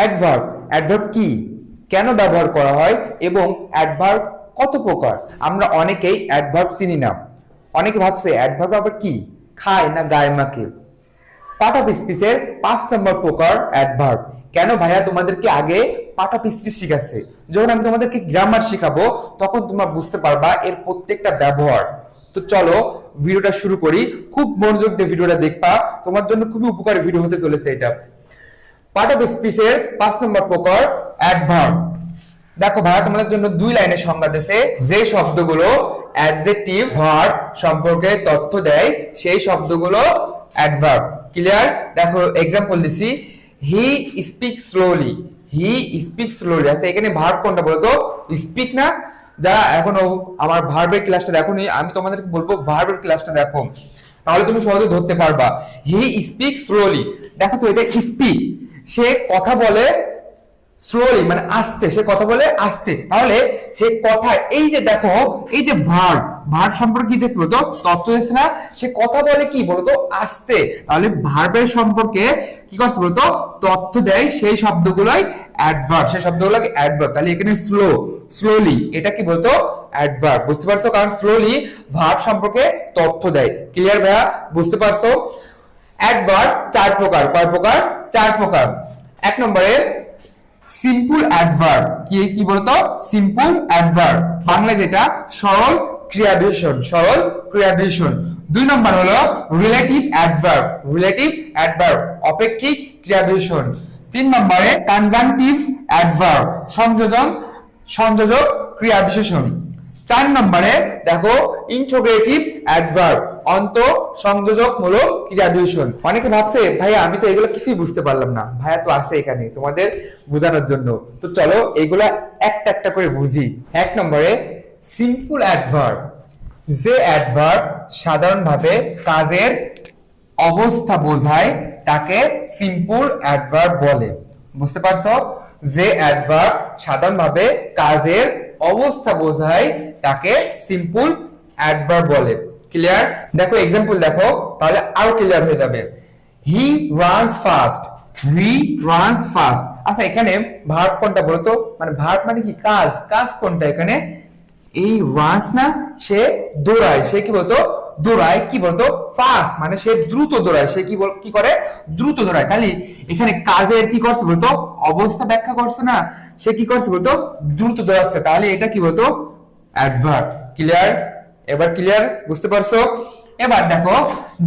Adverb, adverb কি, কেন ব্যবহার করা হয় এবং অ্যাডভার্ব কত প্রকার? আমরা অনেকেই অ্যাডভার্ব চিনি না। অনেকে ভাবছে অ্যাডভার্ব আবার কি, খায় না গায়ে মাখে। পার্ট অফ স্পিচের 5 নম্বর প্রকার অ্যাডভার্ব। কেন ভাইয়া তোমাদেরকে আগে পার্ট অফ স্পিচ শিখাচ্ছে, যখন আমি তোমাদেরকে গ্রামার শিখাবো তখন তোমরা বুঝতে পারবা এর প্রত্যেকটা ব্যবহার। তো চলো ভিডিওটা শুরু করি, খুব মনোযোগ দিয়ে ভিডিওটা দেখবা, তোমার জন্য খুবই উপকারী ভিডিও হতে চলেছে এটা। পার্ট অফ স্পিচের 5 নম্বর প্রকার অ্যাডভার্ব। দেখো ভাইয়া তোমাদের জন্য 2 লাইনের সংজ্ঞা দিয়েছে। যে শব্দগুলো অ্যাডজেক্টিভ ভার্ব সম্পর্কে তথ্য দেয় সেই শব্দগুলো অ্যাডভার্ব। ক্লিয়ার? দেখো এক্সাম্পল দিছি, he speak slowly, he speak slowly. আচ্ছা এখানে ভার্ব কোনটা বলতো? স্পিক না? যারা এখনো আমার ভার্বের ক্লাসটা দেখোনি, আমি তোমাদেরকে বলবো ভার্বের ক্লাসটা দেখো, তাহলে তুমি সহজে ধরতে পারবা। হি স্পিক স্লোলি, দেখো তো এটা স্পিক, সে কথা বলে স্লোলি মানে আস্তে, সে কথা বলে আস্তে। তাহলে সে কথা, এই যে দেখো এই যে ভার্ব, ভার্ব সম্পর্কে কি দিয়েছে বলতো? তথ্য দিয়েছে না? সে কথা বলে কি বলতো? আস্তে। তাহলে ভার্বের সম্পর্কে কি করছে বলতো? তথ্য দেয় সেই শব্দগুলোই অ্যাডভার্ব, সেই শব্দগুলোকে অ্যাডভার্ব। তাহলে এখানে স্লো, স্লোলি, এটা কি বলতো? অ্যাডভার্ব। বুঝতে পারছো? কারণ স্লোলি ভার্ব সম্পর্কে তথ্য দেয়। ক্লিয়ার ভাইয়া? বুঝতে পারছো? অ্যাডভার্ব 4 প্রকার। কয় প্রকার? 4 প্রকার। 1 নম্বরে সিম্পল অ্যাডভার্ব। কি কি বলতো? সিম্পল অ্যাডভার্ব, বাংলা যেটা সরল ক্রিয়াবিশেষণ, সরল ক্রিয়াবিশেষণ। 2 নম্বর হলো রিলেটিভ অ্যাডভার্ব, রিলেটিভ অ্যাডভার্ব, অপেক্ষিক ক্রিয়াবিশেষণ। 3 নম্বরে কনজাংটিভ অ্যাডভার্ব, সংযোজন, সংযোজক ক্রিয়াবিশেষণ। 4 নম্বরে দেখো ইন্টিগ্রেটিভ অ্যাডভার্ব, অন্ত সংযোজকমূলক ক্রিয়াবিশেষণ। অনেকে ভাবছে ভাইয়া আমি তো এগুলো কিছুই বুঝতে পারলাম না। ভাইয়া তো আছে এখানে তোমাদের বোঝানোর জন্য। তো চলো এগুলা একটা একটা করে বুঝি। 1 নম্বরে সিম্পল অ্যাডভার্ব, যে অ্যাডভার্ব সাধারণভাবে কাজের অবস্থা বোঝায় তাকে সিম্পল অ্যাডভার্ব বলে। বুঝতে পারছো? যে অ্যাডভার্ব সাধারণভাবে কাজের অবস্থা বোঝায় তাকে সিম্পল অ্যাডভার্ব বলে। ক্লিয়ার? দেখো এক্সাম্পল দেখো, তাহলে আরো ক্লিয়ার হয়ে যাবে। He runs fast, he runs fast. আচ্ছা এখানে ভার্ব কোনটা বলতো? মানে ভার্ব মানে কি? কাজ, কাজ কোনটা এখানে? এই রানস না? সে দৌড়ায়, সে কি বলতো? দৌড়ায়। কি বলতো? ফাস্ট মানে সে দ্রুত দৌড়ায়, সে কি করে? দ্রুত দৌড়ায়। তাহলে এখানে কাজের কি করছে বলতো? অবস্থা ব্যাখ্যা করছে না? সে কি করছে বলতো? দ্রুত দৌড়াচ্ছে। তাহলে এটা কি বলতো? অ্যাডভার্ব। ক্লিয়ার? এবার ক্লিয়ার? বুঝতে পারছো? এবার দেখো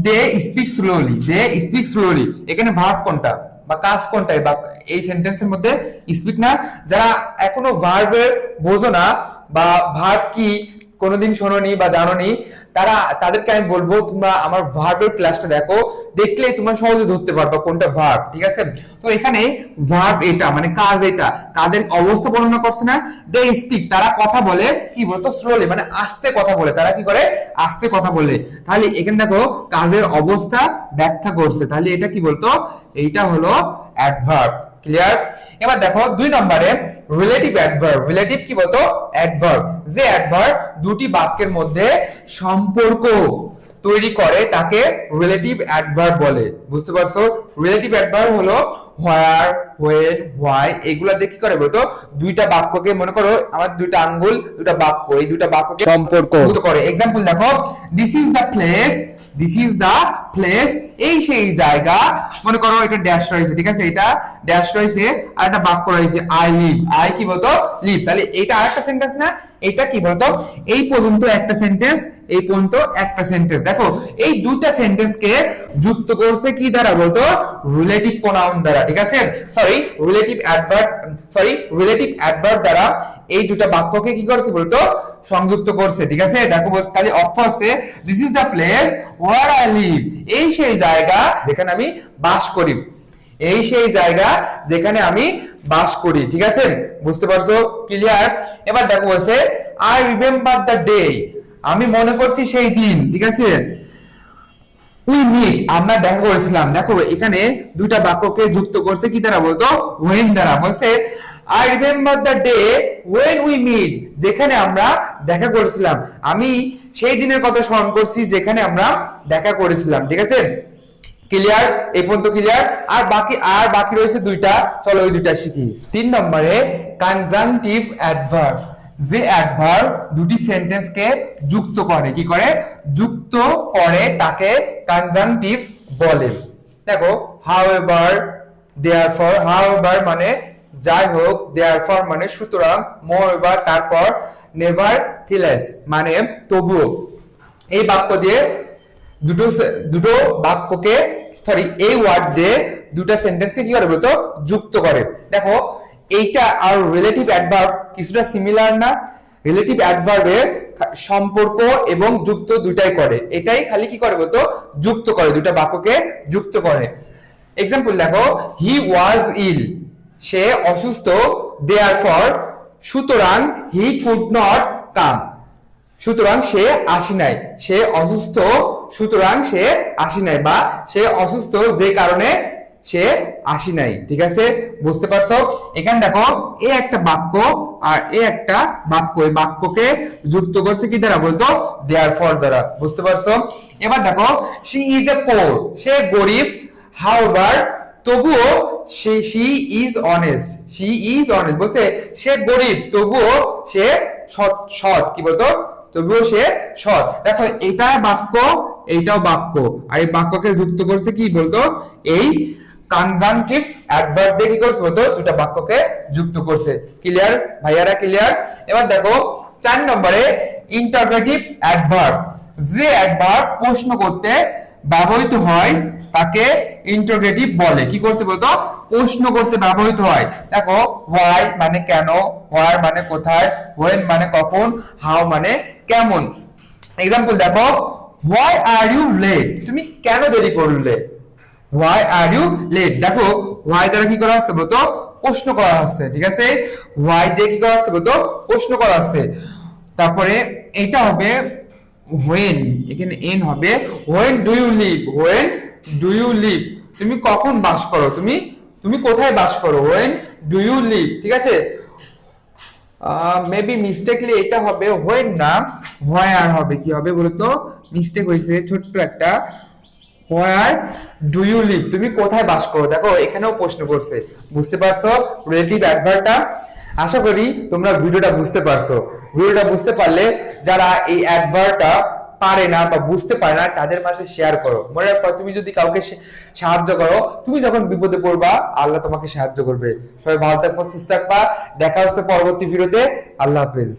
they speak slowly, they speak slowly, এখানে ভার্ব কোনটা বা কাজ কোনটা? বা এই সেন্টেন্সের মধ্যে স্পিক না? যারা এখনো ভার্বের বোঝো না বা ভার্ব কি কোনোদিন শোনোনি বা জানোনি, তাদেরকে আমি বলবো তোমরা আমার ভার্বের ক্লাসটা দেখো, দেখলেই তোমরা সহজে ধরতে পারবা কোনটা ভার্ব। ঠিক আছে? তো এখানে ভার্ব এটা মানে কাজ, এটা কাজের অবস্থা বর্ণনা করছে না? দে স্পিক, তারা কথা বলে কি বলতো? স্লোলি মানে আস্তে কথা বলে। তারা কি করে? আস্তে কথা বলে। তাহলে এখানে দেখো কাজের অবস্থা ব্যাখ্যা করছে, তাহলে এটা কি বলতো? এইটা হলো অ্যাডভার্ব। ক্লিয়ার? এবার দেখো 2 নম্বরে রিলেটিভ অ্যাডভার্ব। রিলেটিভ কি বলতো? অ্যাডভার্ব, যে অ্যাডভার্ব দুটি বাক্যের মধ্যে সম্পর্ক তৈরি করে তাকে রিলেটিভ অ্যাডভার্ব বলে। বুঝতে পারছো? রিলেটিভ অ্যাডভার্ব হলো হোয়ার, হোয়েন, হোয়াই, এগুলা দিয়ে কি করে বলতো? দুইটা বাক্যকে, মনে করো আমার দুইটা আঙ্গুল, দুইটা বাক্য, এই দুইটা বাক্যকে সম্পর্ক করে। এক্সাম্পল দেখো, this is the place, this is the place, এই সেই জায়গা। মনে করো এটা ড্যাশ রয়েছে, ঠিক আছে? এটা ড্যাশ রয়েছে আর একটা বাক্য রয়েছে আই লিভ, আই কি বলতো? লিভ। তাহলে এটা আরেকটা সেন্টেন্স না? এটা কি বলতো? এই পর্যন্ত একটা সেন্টেন্স, এই পর্যন্ত একটা সেন্টেন্স। দেখো এই দুইটা সেন্টেন্সকে যুক্ত করছে কি দ্বারা বলতো? রিলেটিভ প্রোনাউন দ্বারা। ঠিক আছে? Sorry relative adverb, sorry relative adverb দ্বারা এই দুটো বাক্যকে কি করছে বলতো? সংযুক্ত করছে। ঠিক আছে? দেখো তাহলে অর্থ আছে this is the place where I live, এই সেই জায়গা যেখানে আমি বাস করি, এই সেই জায়গা যেখানে আমি বাস করি। ঠিক আছে? বুঝতে পারছো? ক্লিয়ার? এবার দেখো বলছে আই রিমেম্বার দ্য ডে, আমি মনে করছি সেই দিন। ঠিক আছে? উই মিট, আমরা দেখা করেছিলাম। দেখো এখানে দুইটা বাক্যকে যুক্ত করছে কি দ্বারা বলতো? when দ্বারা। বলছে I remember the day when we meet, যেখানে আমরা দেখা করেছিলাম। আমি সেই দিনের কথা স্মরণ করছি যেখানে আমরা দেখা করেছিলাম। ঠিক আছে? ক্লিয়ার? এই পর্যন্ত ক্লিয়ার? আর বাকি রয়েছে দুইটা, চলো ওই দুইটা শিখি। 3 নম্বরে কনজাংটিভ অ্যাডভার্ব, যে অ্যাডভার্ব দুটি সেন্টেন্সকে যুক্ত করে, কি করে? যুক্ত করে, তাকে কনজাংটিভ বলে। দেখো however, therefore, however মানে যাই হোক, therefore মানে সুতরাং, moreover তারপর, nevertheless মানে তবুও। এই বাক্য দিয়ে দুটো বাক্যকে এই ওয়ার্ড দিয়ে দুটা সেন্টেন্সকে কি করে বলতো? যুক্ত করে। দেখো এইটা আর রিলেটিভ অ্যাডভার্ব কিছুটা সিমিলার না? রিলেটিভ অ্যাডভার্বে সম্পর্ক এবং যুক্ত দুটাই করে, এটাই খালি কি করে বলতো? যুক্ত করে, দুটা বাক্যকে যুক্ত করে। এক্সাম্পল দেখো, হি ওয়াজ ইল, সে অসুস্থ, দেয়ারফর সুতরাং, হি কুড নট কাম, সুতরাং সে আসি নাই, সে অসুস্থ সুতরাং সে আসি নাই, বা সে অসুস্থ যে কারণে সে আসি নাই। ঠিক আছে, বুঝতে পারছো? এখানে দেখো এ একটা বাক্য আর এ একটা বাক্য, এই বাক্যকে যুক্ত করছে কি দ্বারা বলতো? দেয়ারফর দ্বারা। বুঝতে পারছো? এবার দেখো শি ইজ এ পোর, সে গরিব, হাউএভার তবুও she is honest, she is honest বলছে সে গরিব তবুও সে সৎ, কি বলতো? তবুও সে সৎ। দেখো এটা বাক্য, এইটাও বাক্য, আর এই বাক্যকে যুক্ত করছে কি বলতো? এই কনজাংটিভ অ্যাডভার্ব দিয়ে কি করছে বলতো? দুটা বাক্যকে যুক্ত করছে। ক্লিয়ার ভাইয়ারা? ক্লিয়ার? এবার দেখো 4 নম্বরে ইন্টারোগেটিভ অ্যাডভার্ব, যে অ্যাডভার্ব প্রশ্ন করতে ব্যবহৃত হয় তাকে ইন্টারোগেটিভ বলে। কি করতে বলতো? প্রশ্ন করতে ব্যবহৃত হয়। দেখো হোয়াই মানে কেন, হোয়ার মানে কোথায়, হোয়েন মানে কখন, হাউ মানে কেমন। এক্সাম্পল দেখো, হোয়াই আর ইউ লেট, তুমি কেন দেরি করলে? Why are you late. দেখো হোয়াই দ্বারা কি করা হচ্ছে বলতো? প্রশ্ন করা হচ্ছে। ঠিক আছে, হোয়াই দিয়ে কি করা হচ্ছে বলতো? প্রশ্ন করা হচ্ছে। তারপরে এটা হবে when, এখানে n হবে, when do you live, when do you live, তুমি কখন বাস করো, তুমি কোথায় বাস করো, when do you live। ঠিক আছে, মেবি মিস্টেকলি এটা হবে when না where হবে। কি হবে বলতো? মিস্টেক হয়েছে ছোট্ট একটা, where do you live, তুমি কোথায় বাস করো। দেখো এখানেও প্রশ্ন করছে। বুঝতে পারছো রিলেটিভ অ্যাডভার্বটা? আশা করি তোমরা ভিডিওটা বুঝতে পারছো। ভিডিওটা বুঝতে পারলে যারা এই অ্যাডভার্বটা পারে না বা বুঝতে পারে না তাদের মাঝে শেয়ার করো। মনে রাখো, তুমি যদি কাউকে সাহায্য করো, তুমি যখন বিপদে পড়বা আল্লাহ তোমাকে সাহায্য করবে। সবাই ভালো থাকবা, সুস্থ থাকবা, দেখা হচ্ছে পরবর্তী ভিডিওতে। আল্লাহ হাফেজ।